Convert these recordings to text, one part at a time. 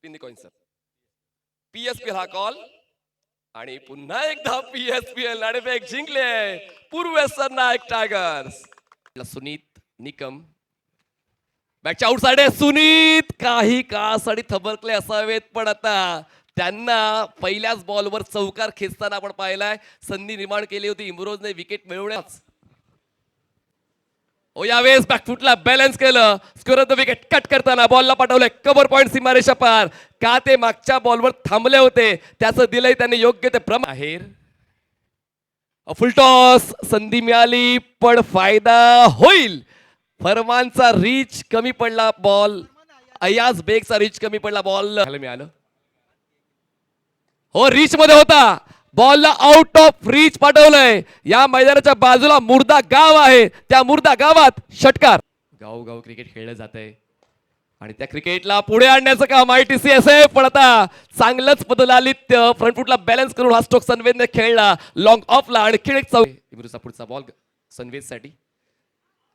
Spin the coin sir. PSPL हा call आणि पुन्हा एकदा PSPL नाणेफेक जिंकले पूर्व नाईक टायगर्स. सुनीत निकम बॅकच्या आउटसाइड आहे. सुनीत काही कासाठी थबकले असावेत, पण आता त्यांना पहिल्याच बॉलवर चौकार खेचताना आपण पाहिलाय. संधी निर्माण केली होती इम्रोजने विकेट मिळवण्यास. यावेळेस बॅकफुटला बॅलन्स केलं. स्क्वेअर द विकेट कट करताना बॉलला पाठवलंय कव्हर पॉइंट सीमारेषा पार. का ते मागच्या बॉलवर थांबले होते त्याचं दिलंय त्यांनी योग्य ते बाहेर. फुलटॉस संधी मिळाली पण फायदा होईल. फरमानचा रीच कमी पडला बॉल. अयाज बेगचा रीच कमी पडला बॉल मिळालं. हो रीच मध्ये होता. बॉलला आउट ऑफ रीच पाठवलंय. या मैदानाच्या बाजूला मुर्दा गाव आहे. त्या मुर्दा गावात षटकार. गाव गाव क्रिकेट खेळलं जात आहे आणि त्या क्रिकेटला पुढे आणण्याचं काम ITC असेल. पण आता चांगलंच पदलालित फ्रंट फुटला बॅलन्स करून हा स्ट्रोक सनवेजने खेळला लॉंग ऑफला. आणखी एक इमरूचा पुढचा बॉल सनवेज साठी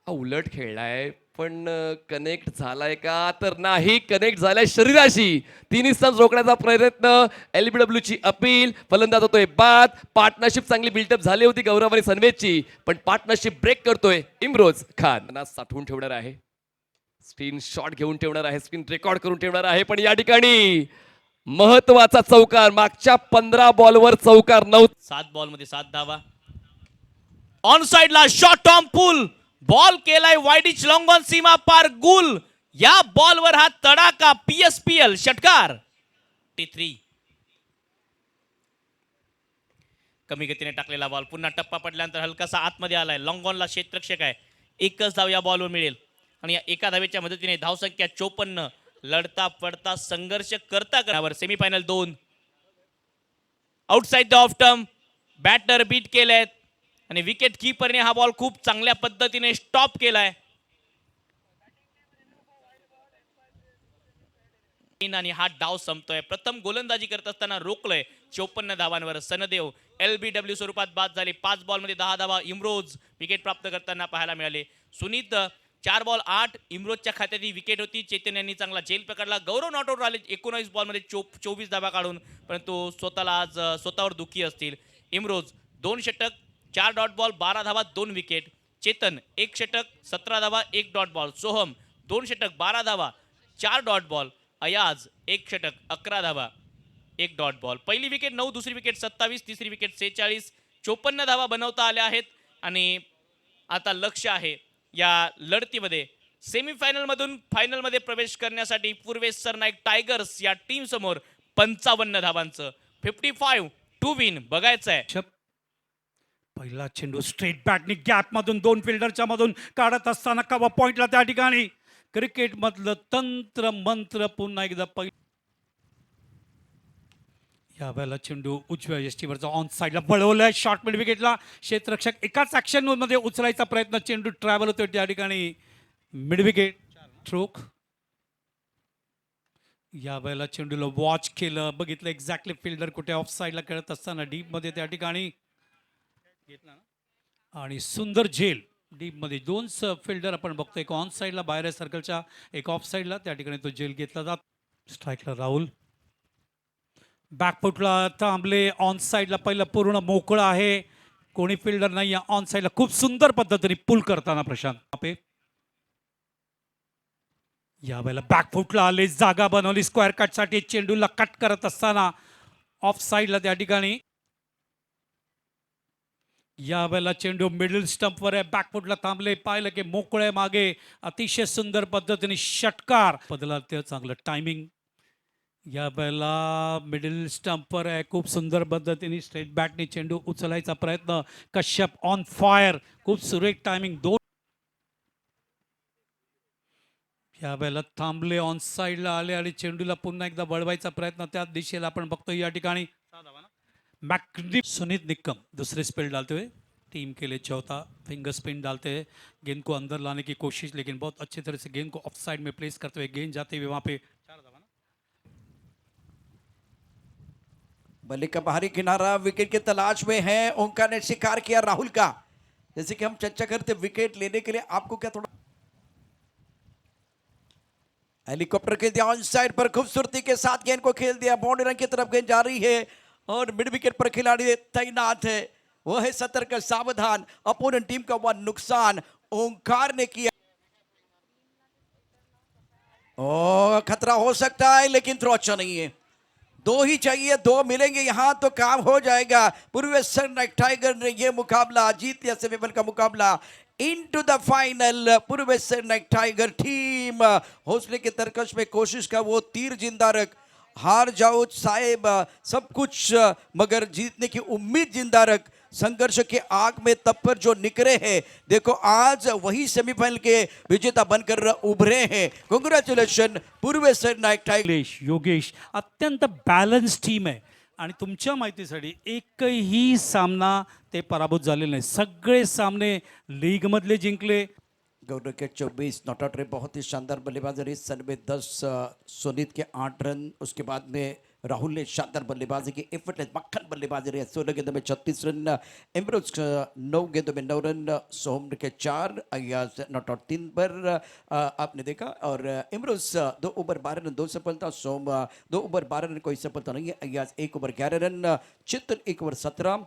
उलट खेळलाय पण कनेक्ट झालाय का तर नाही. कनेक्ट झालाय शरीराशी. तिन्ही स्टंप्स रोखण्याचा प्रयत्न. LBW ची अपील. फलंदाज होतोय बाद. पार्टनरशिप चांगली बिल्डअप झाली होती गौरव आणि सनवेजची, पण पार्टनरशिप ब्रेक करतोय इम्रोज खान. साठवून ठेवणार आहे. स्क्रीन शॉट घेऊन ठेवणार आहे. स्क्रीन रेकॉर्ड करून ठेवणार आहे. पण या ठिकाणी महत्वाचा चौकार. मागच्या 15 बॉलवर चौकार 7 बॉल मध्ये 7 धावा. ऑन साइडला शॉट ऑन पुल. बॉल केलाय वाईडिच लॉंग ऑन सीमा पार गुल. या बॉलवर हा तडाका. PSPL षटकार. 3 कमी गतीने टाकलेला बॉल पुन्हा टप्पा पडल्यानंतर हलकासा आतमध्ये आलाय. लॉंग ऑनला क्षेत्ररक्षक आहे. एकच धाव या बॉलवर मिळेल आणि या एका धावेच्या मदतीने धावसंख्या 54. लढता पडता संघर्ष करता करावर semifinal 2. Outside the off term. Batter beat केलेत आणि विकेट कीपरने हा बॉल खूप चांगल्या पद्धतीने स्टॉप केलाय. आणि हा डाव संपतोय. प्रथम गोलंदाजी करत असताना रोखलंय 54 धावांवर. सनदेव LBW स्वरूपात बाद झाले. 5 बॉल मध्ये 10 धावा इम्रोज विकेट प्राप्त करताना पाहायला मिळाले. सुनीत 4 बॉल 8 इम्रोजच्या खात्यात ही विकेट होती. चेतन यांनी चांगला झेल पकडला. गौरव नॉट आउट आले 19 बॉल मध्ये 24 धावा काढून, परंतु स्वतःला आज स्वतःवर दुःखी असतील. इम्रोज 2 षटक 4 डॉट बॉल 12 धावा 2 विकेट. चेतन 1 षटक 17 धावा 1 डॉट बॉल. सोहम 2 षटक 12 धावा 4 डॉट बॉल. अयाज 1 षटक 11 धावा 1 डॉट बॉल. पहिली विकेट 9, दुसरी विकेट 27, तिसरी विकेट 46. 54 धावा बनवता आल्या आहेत आणि आता लक्ष आहे या लढतीमध्ये सेमीफायनल मधून फायनल मध्ये प्रवेश करण्यासाठी पूर्वेश्वर नाईक टायगर्स या टीम समोर 55 धावांचं 55 टू विन बघायचं आहे. पहिला चेंडू स्ट्रेट बॅटनी गॅप मधून 2 फिल्डरच्या मधून काढत असताना कव्हर पॉइंटला त्या ठिकाणी क्रिकेट मधलं तंत्र मंत्र पुन्हा एकदा या वेळेला चेंडू उजव्या यष्टीवरचा ऑन साइडला बळवलाय. शॉर्ट मिड विकेटला क्षेत्ररक्षक एकाच ऍक्शन मध्ये उचलायचा प्रयत्न. चेंडू ट्रॅव्हल होतोय त्या ठिकाणी मिड विकेट स्ट्रोक. या वेळेला चेंडूला वॉच केलं, बघितलं एक्झॅक्टली फिल्डर कुठे ऑफ साइडला खेळत असताना डीप मध्ये त्या ठिकाणी घेतला ना आणि सुंदर झेल. डीप मध्ये 2 फिल्डर आपण बघतो. एक ऑन साइडला बाहेर सर्कलच्या, एक ऑफ साइडला. त्या ठिकाणी तो झेल घेतला जात. स्ट्राईकला राहुल. बॅकफुटला थांबले. ऑन साइडला पहिलं पूर्ण मोकळं आहे. कोणी फिल्डर नाही. ऑन साइडला खूप सुंदर पद्धतीने पुल करताना प्रशांत आपे. या वेळेला बॅकफुटला आले, जागा बनवली स्क्वेअर कटसाठी. चेंडूला कट करत असताना ऑफ साइडला त्या ठिकाणी या वेळेला चेंडू मिडल स्टंपवर आहे. बॅकफुटला थांबले, पाहिलं की मोकळे मागे. अतिशय सुंदर पद्धतीने षटकार बदला. ते चांगलं टायमिंग. या वेळेला मिडल स्टंपवर आहे. खूप सुंदर पद्धतीने स्ट्रेट बॅटने चेंडू उचलायचा प्रयत्न. Kashyap on fire. खूप सुरेख टायमिंग. 2 या वेळेला थांबले, ऑन साइडला आले आणि चेंडूला पुन्हा एकदा वळवायचा प्रयत्न त्याच दिशेला आपण बघतो. या ठिकाणी सुनीत निक्कम दूसरे स्पेल डालते हुए टीम के लिए चौथा फिंगर स्पिन डालते हैं. गेंद को अंदर लाने की कोशिश, लेकिन बहुत अच्छी तरह से गेंद को ऑफ साइड में प्लेस करते हुए गेंद जाते हुए वहां पे बल्ले का बाहरी किनारा विकेट की तलाश में है. ओंकार ने शिकार किया राहुल का. जैसे कि हम चर्चा करते विकेट लेने के लिए आपको क्या थोड़ा हेलीकॉप्टर खेल दिया ऑन साइड पर, खूबसूरती के साथ गेंद को खेल दिया, बाउंड्री लाइन की तरफ गेंद जा रही है और मिड विकेट पर खिलाड़ी तैनात है, वो है सतर्क सावधान, अपोनेंट टीम का हुआ नुकसान ओंकार ने किया। ओ खतरा हो सकता है लेकिन थ्रो अच्छा नहीं है, दो ही चाहिए, दो मिलेंगे यहां तो काम हो जाएगा। पूर्वेश्वर नाइट टाइगर ने यह मुकाबला जीत लिया, सेमीफाइनल का मुकाबला। Into the final Purveshwar knight tiger team हौसले के तरकश में कोशिश का वो तीर जिंदा रख, हार जाओ साहेब सब कुछ मगर जीतने की उम्मीद जिंदा रख, संघर्ष के आग में तब पर जो निकले हैं, देखो आज वही सेमीफाइनल के विजेता बनकर उभरे हैं। Congratulation Purveshwar knight tiger. Nilesh, Yogesh अत्यंत बॅलन्स टीम आहे आणि तुमच्या माहितीसाठी एकही सामना ते पराभूत झालेले नाही, सगळे सामने लीगमधले जिंकले। गौरव के 24 नॉट आउट रहे, बहुत ही शानदार बल्लेबाजी रही। सन में 10 सुनीत के 8 रन, उसके बाद में राहुल ने शानदार बल्लेबाजी की, एफर्टलेस मक्खन बल्लेबाजी रही। 16 गेंदों में 36 रन, इमरोज 9 गेंदों में 9 रन, सोम के 4, अयाज नॉट आउट 3 पर आपने देखा, और इमरोज 2 ओवर 12 रन 2 सफलता, सोम 2 ओवर 12 रन कोई सफलता नहीं है, अयाज 1 ओवर 11 रन, चित्र 1 ओवर 17,